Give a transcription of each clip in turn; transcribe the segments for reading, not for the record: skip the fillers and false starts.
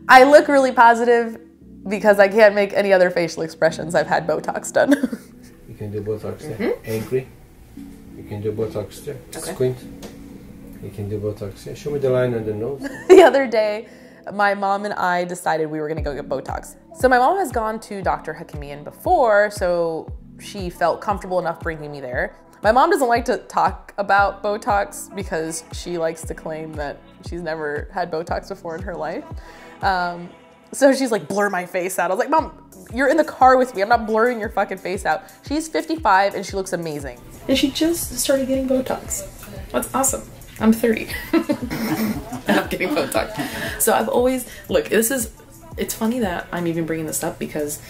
I look really positive because I can't make any other facial expressions. I've had Botox done. You can do Botox there. Angry. You can do Botox there. Okay. Squint. You can do Botox there. Show me the line on the nose. The other day, my mom and I decided we were going to go get Botox. So my mom has gone to Dr. Hakimian before, so she felt comfortable enough bringing me there. My mom doesn't like to talk about Botox because she likes to claim that she's never had Botox before in her life. So she's like, blur my face out. I was like, Mom, you're in the car with me. I'm not blurring your fucking face out. She's 55 and she looks amazing. And she just started getting Botox. That's awesome. I'm 30 and I'm getting Botox. So I've always, look, it's funny that I'm even bringing this up because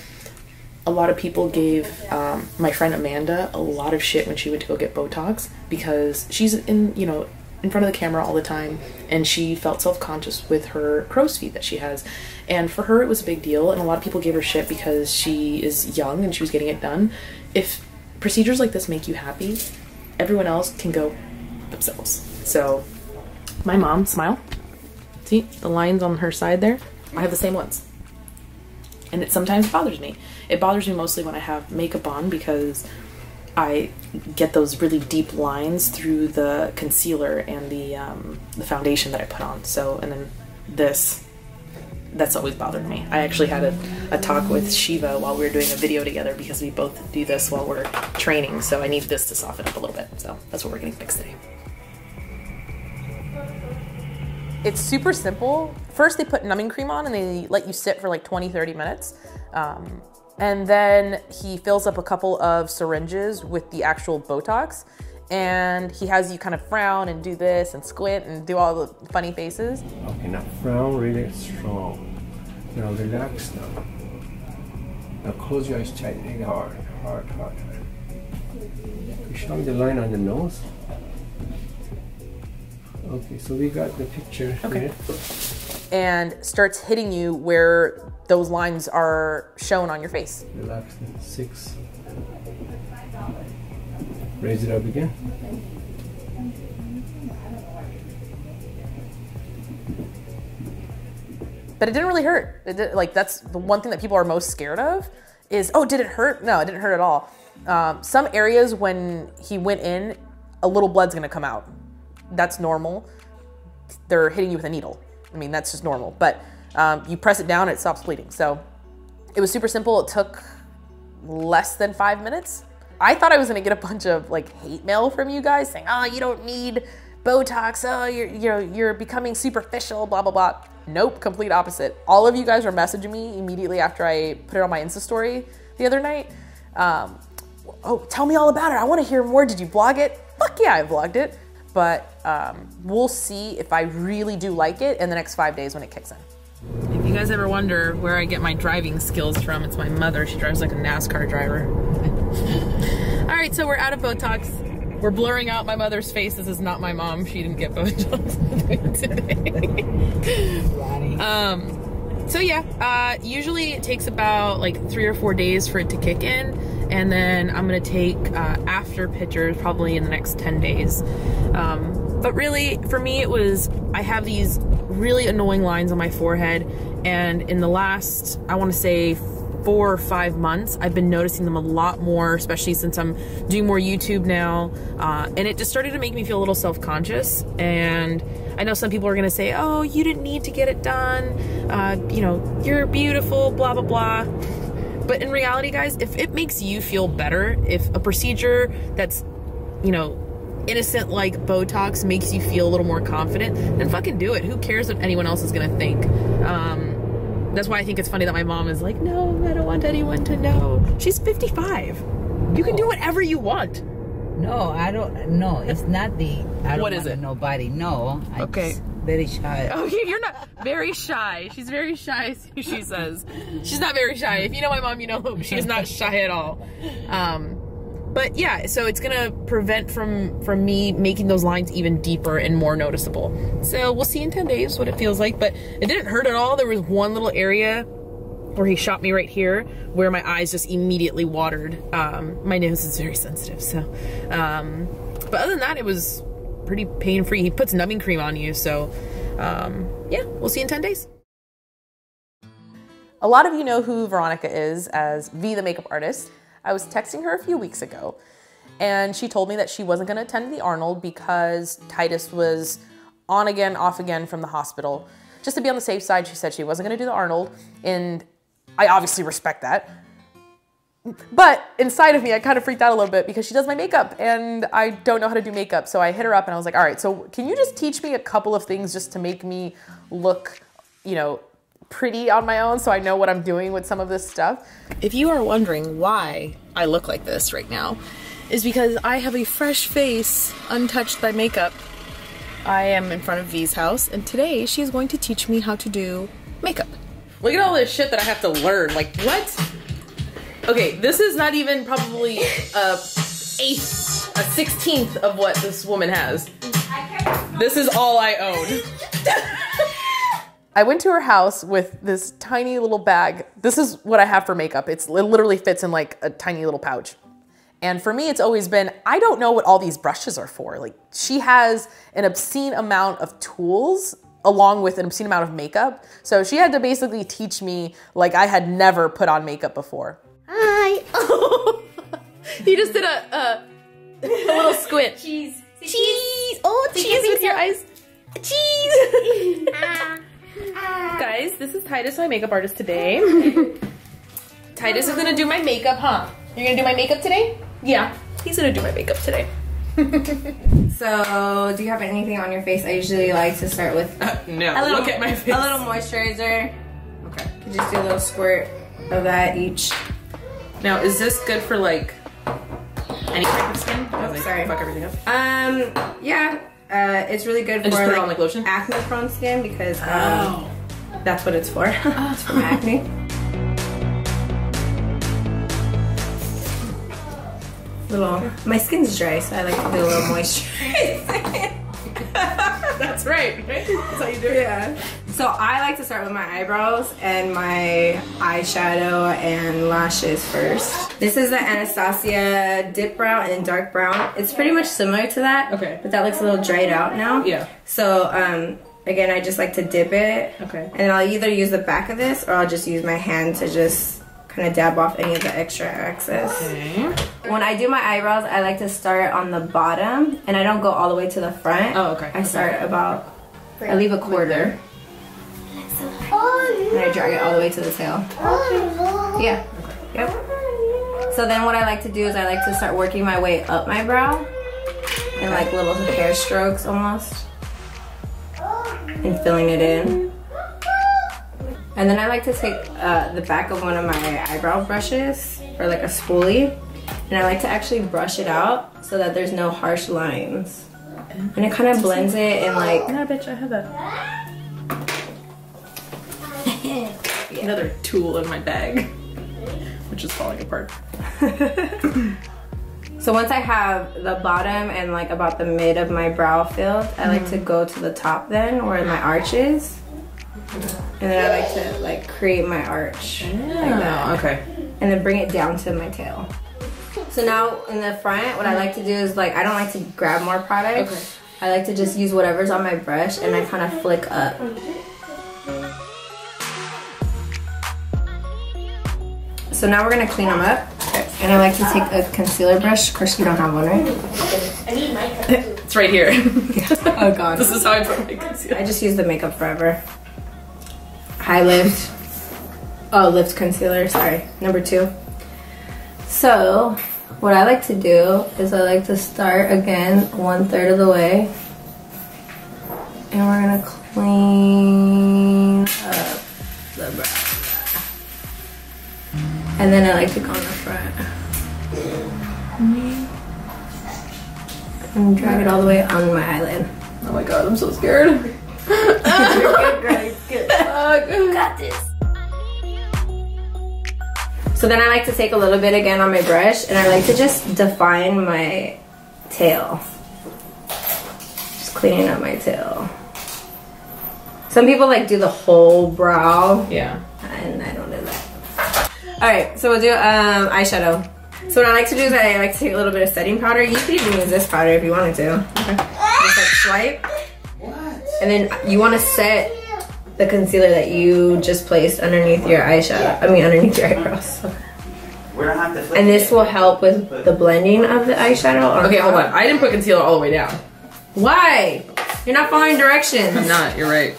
a lot of people gave my friend Amanda a lot of shit when she went to go get Botox because she's in front of the camera all the time and she felt self-conscious with her crow's feet that she has. And for her, it was a big deal. And a lot of people gave her shit because she is young and she was getting it done. If procedures like this make you happy, everyone else can go themselves. So my mom, smile. See the lines on her side there? I have the same ones. And it sometimes bothers me. It bothers me mostly when I have makeup on because I get those really deep lines through the concealer and the foundation that I put on. So, and then that's always bothered me. I actually had a talk with Shiva while we were doing a video together because we both do this while we're training. So I need this to soften up a little bit. So that's what we're getting fixed today. It's super simple. First they put numbing cream on and they let you sit for like 20-30 minutes. And then he fills up a couple of syringes with the actual Botox and he has you kind of frown and do this and squint and do all the funny faces. Okay, now frown really strong. Now relax now. Now close your eyes tight, really hard. You show me the line on the nose. Okay, so we got the picture here. And starts hitting you where those lines are shown on your face. Relax, 6. Raise it up again. But it didn't really hurt. That's the one thing that people are most scared of is, oh, did it hurt? No, it didn't hurt at all. Some areas when he went in, a little blood's gonna come out. That's normal. They're hitting you with a needle. I mean, that's just normal, but you press it down and it stops bleeding. So it was super simple. It took less than 5 minutes. I thought I was gonna get a bunch of like hate mail from you guys saying, oh, you don't need Botox. Oh, you're becoming superficial, blah, blah, blah. Nope, complete opposite. All of you guys were messaging me immediately after I put it on my Insta story the other night. Oh, tell me all about it. I wanna hear more. Did you vlog it? Fuck yeah, I vlogged it. But we'll see if I really do like it in the next 5 days when it kicks in. If you guys ever wonder where I get my driving skills from, it's my mother. She drives like a NASCAR driver. All right, so we're out of Botox. We're blurring out my mother's face. This is not my mom. She didn't get Botox today. So yeah, usually it takes about like 3 or 4 days for it to kick in. And then I'm gonna take after pictures probably in the next 10 days. But really, for me, it was, I have these really annoying lines on my forehead. And in the last, I wanna say 4 or 5 months, I've been noticing them a lot more, especially since I'm doing more YouTube now. And it just started to make me feel a little self-conscious. And I know some people are gonna say, oh, you didn't need to get it done. You know, you're beautiful, blah, blah, blah. But in reality, guys, if it makes you feel better, if a procedure that's, you know, innocent like Botox makes you feel a little more confident, then fucking do it. Who cares what anyone else is gonna think? That's why I think it's funny that my mom is like, no, I don't want anyone to know. She's 55. You can do whatever you want. No, I don't. No, it's not the. I don't what is want it? Nobody know. Okay. Very shy. Oh, you're not very shy. She's very shy. She says she's not very shy. If you know my mom, you know she's not shy at all. But yeah, so it's gonna prevent from me making those lines even deeper and more noticeable. So we'll see in 10 days what it feels like. But it didn't hurt at all. There was one little area where he shot me right here where my eyes just immediately watered. My nose is very sensitive, so. But other than that, it was pretty pain-free. He puts numbing cream on you, so yeah, we'll see in 10 days. A lot of you know who Veronica is as V, the makeup artist. I was texting her a few weeks ago, and she told me that she wasn't gonna attend the Arnold because Titus was on again, off again from the hospital. Just to be on the safe side, she said she wasn't gonna do the Arnold, and I obviously respect that. But inside of me, I kind of freaked out a little bit because she does my makeup and I don't know how to do makeup. So I hit her up and I was like, all right, so can you just teach me a couple of things just to make me look, you know, pretty on my own so I know what I'm doing with some of this stuff? If you are wondering why I look like this right now, is because I have a fresh face untouched by makeup. I am in front of V's house and today she is going to teach me how to do makeup. Look at all this shit that I have to learn. Like, what? Okay, this is not even probably a 16th of what this woman has. This is all I own. I went to her house with this tiny little bag. This is what I have for makeup. It literally fits in like a tiny little pouch. And for me, it's always been, I don't know what all these brushes are for. Like, she has an obscene amount of tools along with an obscene amount of makeup. So she had to basically teach me like I had never put on makeup before. Hi. Oh, you just did a little squint. Cheese. Cheese. Oh, cheese with your eyes. Cheese. Guys, this is Titus, my makeup artist today. Titus is gonna do my makeup, huh? You're gonna do my makeup today? Yeah, he's gonna do my makeup today. So, do you have anything on your face? I usually like to start with look at my face. A little moisturizer. Okay. You just do a little squirt of that each. Now, is this good for like any type of skin? Oh, sorry. Fuck everything up. Yeah. It's really good for just put it on like lotion? Acne prone skin because that's what it's for. It's for acne. My skin's dry, so I like to do a little moisturizer. That's right. That's how you do it. Yeah. So I like to start with my eyebrows and my eyeshadow and lashes first. This is the Anastasia Dip Brow in dark brown. It's pretty much similar to that. Okay. But that looks a little dried out now. Yeah. So again, I just like to dip it. Okay. And I'll either use the back of this or I'll just use my hand to just kind of dab off any of the extra excess. Okay. When I do my eyebrows, I like to start on the bottom and I don't go all the way to the front. Oh, okay. I start about, I leave a quarter. And I drag it all the way to the tail. Yeah. Yep. So then what I like to do is I like to start working my way up my brow in like little hair strokes almost. And filling it in. And then I like to take the back of one of my eyebrow brushes or like a spoolie, and I like to actually brush it out so that there's no harsh lines. And it kind of blends it in like... Yeah, bitch, I have that. Another tool in my bag, which is falling apart. So once I have the bottom and like about the mid of my brow filled, I like to go to the top then, where my arch is. And then I like to like create my arch like that. Okay. And then bring it down to my tail. So now in the front, what I like to do is like, I don't like to grab more product. Okay. I like to just use whatever's on my brush and I kind of flick up. So now we're gonna clean them up. And I like to take a concealer brush. Of course you don't have one, right? It's right here. Oh god. This is how I put my concealer. I just use the Makeup Forever High Lift. Oh, Lift Concealer, sorry. Number 2. So, what I like to do is I like to start again 1/3 of the way. And we're gonna clean up the brow. And then I like to go on the front. And drag it all the way on my eyelid. Oh my god, I'm so scared. You're good, girl. Good. Got this. So then I like to take a little bit again on my brush and I like to just define my tail. Just cleaning up my tail. Some people like do the whole brow. Yeah. And I don't do that. Alright, so we'll do eyeshadow. So what I like to do is I like to take a little bit of setting powder. You could even use this powder if you wanted to. Okay. Just like swipe. What? And then you want to set the concealer that you just placed underneath your eyeshadow. I mean, underneath your eyebrows. And this will help with the blending of the eyeshadow. Okay, hold on. I didn't put concealer all the way down. Why? You're not following directions. I'm not. You're right.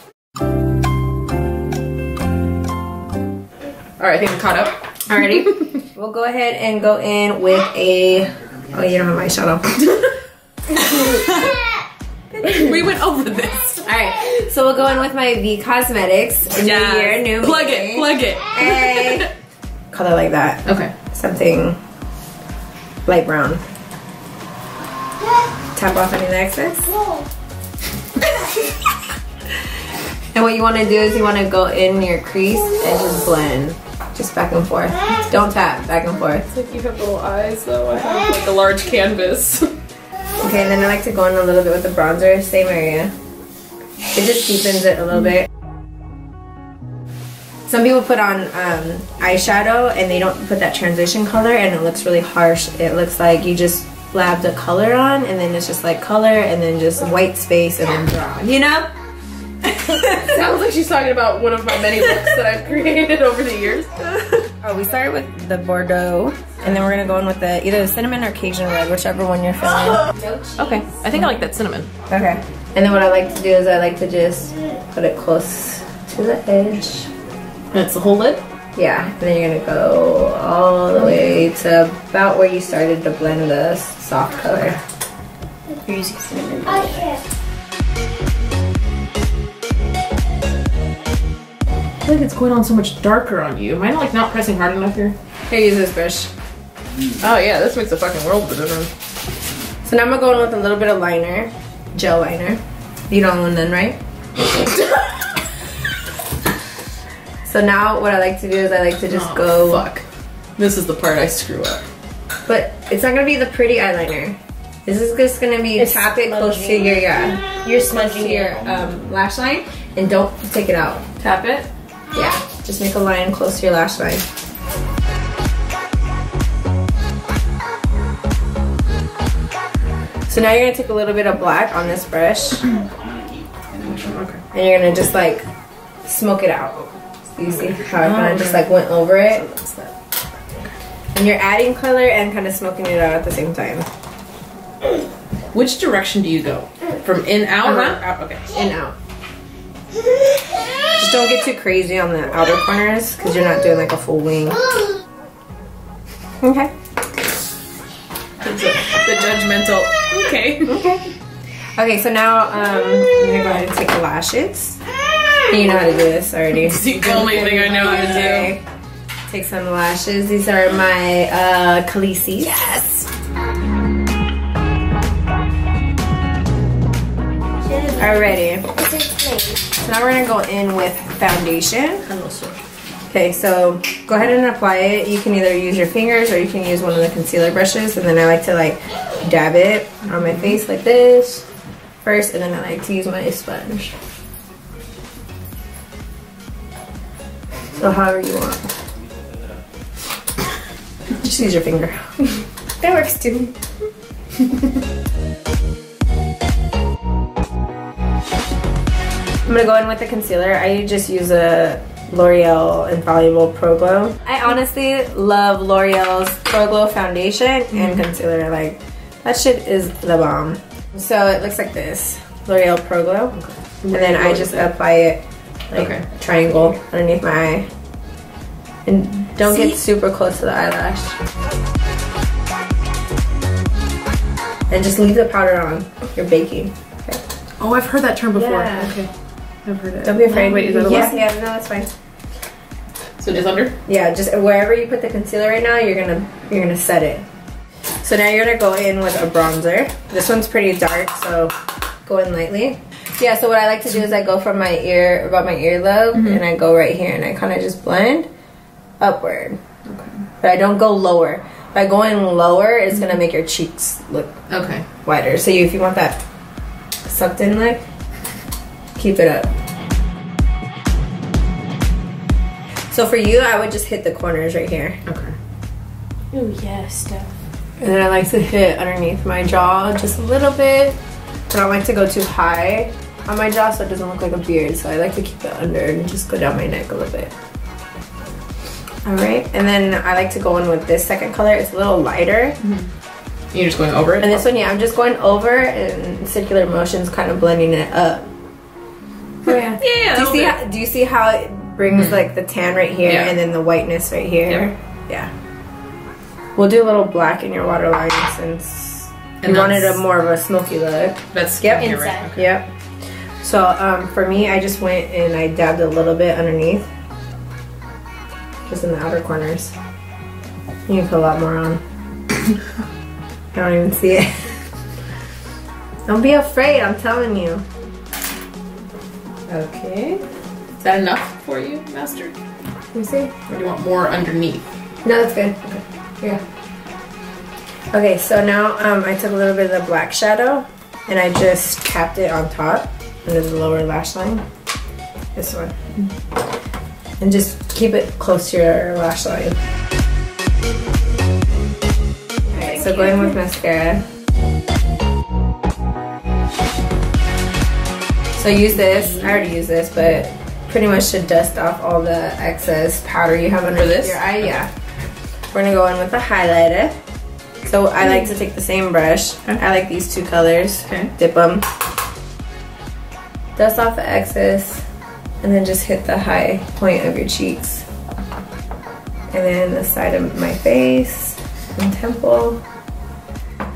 All right, I think I'm caught up. Alrighty. We'll go ahead and go in with a. Oh, you don't have eyeshadow. We went over this. Alright, so we'll go in with my V Cosmetics. New year, new me. Plug it. Hey. Color like that. Okay. Something light brown. Tap off any of the excess. And what you want to do is you want to go in your crease and just blend. Just back and forth. Don't tap, back and forth. It's like you have little eyes though. I have like a large canvas. Okay, and then I like to go in a little bit with the bronzer, same area. It just deepens it a little bit. Some people put on eyeshadow and they don't put that transition color and it looks really harsh. It looks like you just slapped the color on and then it's just like color and then just white space and then draw, you know? Sounds like she's talking about one of my many looks that I've created over the years. Oh, we started with the Bordeaux, and then we're gonna go in with the either the cinnamon or Cajun red, whichever one you're feeling. Okay, I think I like that cinnamon. Okay. And then what I like to do is I like to just put it close to the edge. That's the whole lid? Yeah, and then you're gonna go all the way to about where you started to blend the soft color. You're using cinnamon. I feel like it's going on so much darker on you. Am I like not pressing hard enough here? Here, use this brush. Oh yeah, this makes a fucking world of a difference. So now I'm gonna go in with a little bit of liner, gel liner. You don't want none, right? So now what I like to do is I like to just go. Fuck. This is the part I screw up. But it's not gonna be the pretty eyeliner. This is just gonna be tap it close to your You're smudging your lash line, and don't take it out. Tap it. Yeah, just make a line close to your lash line. So now you're gonna take a little bit of black on this brush, and you're gonna just like smoke it out. You see how I kind of just like went over it? And you're adding color and kind of smoking it out at the same time. Which direction do you go? From in, out, or out? Okay. In, out. Just don't get too crazy on the outer corners because you're not doing like a full wing. Okay. The judgmental. Okay. Okay, so now I'm gonna go ahead and take the lashes. You know how to do this already. It's the only thing I know how to do. Take some lashes. These are my Khaleesi's. Yes. Alrighty. So now we're gonna go in with foundation. Okay, so go ahead and apply it. You can either use your fingers or you can use one of the concealer brushes. And then I like to like dab it on my face like this first, and then I like to use my sponge. So however you want. Just use your finger. That works too. I'm gonna go in with the concealer. I just use a L'Oreal Infallible Pro Glow. I honestly love L'Oreal's Pro Glow foundation and concealer. Like, that shit is the bomb. So it looks like this, L'Oreal Pro Glow. And then I just apply it like triangle underneath my eye. And don't get super close to the eyelash. And just leave the powder on. You're baking. Okay. Oh, I've heard that term before. Yeah. Okay. I've heard it. Don't be afraid. Wait, is that a yeah, no, that's fine. So just under? Yeah, just wherever you put the concealer right now, you're gonna set it. So now you're gonna go in with a bronzer. This one's pretty dark, so go in lightly. Yeah, so what I like to do is I go from my ear, about my earlobe, and I go right here, and I kind of just blend upward. Okay. But I don't go lower. By going lower, it's gonna make your cheeks look wider. So if you want that sucked in look, keep it up. So for you, I would just hit the corners right here. Okay. Oh yes, Steph. And then I like to hit underneath my jaw just a little bit. I don't like to go too high on my jaw so it doesn't look like a beard. So I like to keep it under and just go down my neck a little bit. Alright, and then I like to go in with this second color. It's a little lighter. You're just going over it? And this one, yeah, I'm just going over and circular motions, kind of blending it up. Oh yeah. Yeah. Do you see how it brings like the tan right here and then the whiteness right here? Yep. Yeah. We'll do a little black in your waterline since you wanted a more of a smoky look. That's inside. Right. Okay. Yep. So for me, I just went and I dabbed a little bit underneath. Just in the outer corners. You can put a lot more on. I don't even see it. Don't be afraid, I'm telling you. Okay. Is that enough for you, Master? Let me see. Or do you want more underneath? No, that's good. Okay. Here. Okay, so now I took a little bit of the black shadow and I just tapped it on top under the lower lash line. This one. And just keep it close to your lash line. Alright, so going with mascara. So use this, I already use this, but pretty much to dust off all the excess powder you have under this? your eye, yeah. We're gonna go in with a highlighter. So I like to take the same brush. I like these two colors. Okay. Dip them. Dust off the excess. And then just hit the high point of your cheeks. And then the side of my face and temple.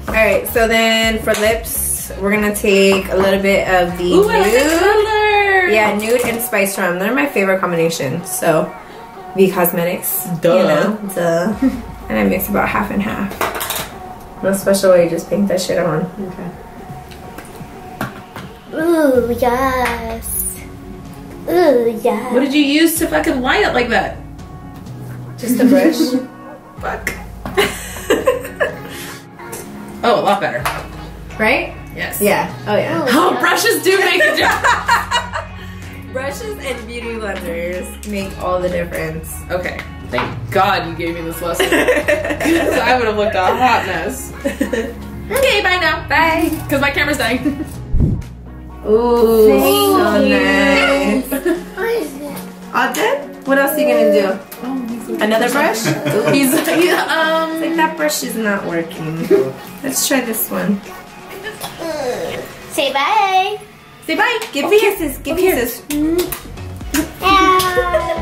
Alright, so then for lips, we're gonna take a little bit of the nude. I like the color. Yeah, nude and spice rum. They're my favorite combination. So, V Cosmetics. Duh. You know, duh. And I mix about half and half. No special way, just paint that shit on. Okay. Ooh, yes. Ooh, yeah. What did you use to fucking line it like that? Just a brush. Fuck. Oh, a lot better. Right? Yes. Yeah. Oh yeah. Oh, brushes do make a difference. Brushes and beauty blenders make all the difference. Okay. Thank God you gave me this lesson. Because I would have looked a hot mess. Okay, bye now. Bye. Because my camera's dying. Ooh, so nice. All done? What else are you gonna do? Another brush? Ooh. He's It's like that brush is not working. Let's try this one. Say bye. Say bye. Give kisses. Give kisses. Yeah.